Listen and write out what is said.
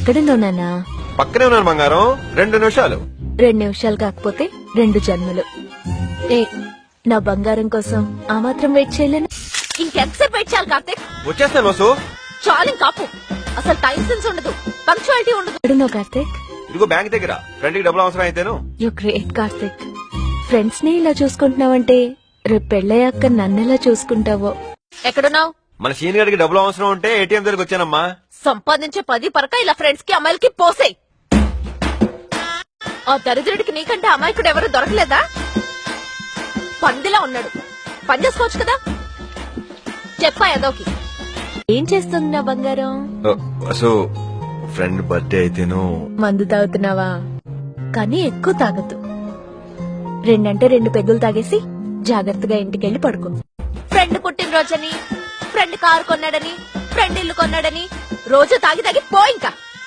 ఎక్కడున్నావు నాన్న? పక్కనే ఉన్నాను బంగారం. 2 నిమిషాలు. 2 నిమిషాలు కాకపోతే 2 జన్మలు. ఏ నా బంగారం కోసం ఆ మాత్రం వెయిట్ చేయలేను. ఇంకెంతసేపు వెయిట్ చేయాలి కార్తీక్? వచ్చేస్తాను వసు. చాలు కాపు. అసలు టైం సెన్స్ ఉండదు, పంక్చువాలిటీ ఉండదు. ఎక్కడున్నావు కార్తీక్? ఇదిగో బ్యాంక్ దగ్గర. ఫ్రెండ్ కి డబ్బులు అవసరం అయితేను. You great Karthik. ఫ్రెండ్స్ ని ఇలా చూసుకుంటున్నావంటే రేపు పెళ్ళయ్యాక నన్నెలా చూసుకుంటావో. ఎక్కడున్నావు? మన సీనియర్ గారికి డబ్బులు అవసరం ఉంటే ఏటీఎం దగ్గరికి వచ్చానమ్మా. సంపాదించే 10 పరక ఇలా ఫ్రెండ్స్ కి అమ్మాయిలకి పోసేయ్. ఆ దరిద్రుడికి నీకంటే అమాయకుడు ఎవరు దొరకలేదా? పందిలా ఉన్నాడు, పని చేసుకోవచ్చు కదా. చెప్పా ఏదోకి. ఏం చేస్తుంది నా బంగారం? వసు ఫ్రెండ్ బర్త్డే అయితేను. మందు తాగుతున్నావా? కానీ ఎక్కువ తాగద్దు. 2 అంటే 2 పెగ్గులు తాగేసి జాగ్రత్తగా ఇంటికెళ్ళి పడుకో. ఫ్రెండ్ పుట్టినరోజని, ఫ్రెండ్ కారు కొన్నాడని, ఫ్రెండ్ ఇల్లు కొన్నాడని రోజు తాగి తాగి పో ఇంకా.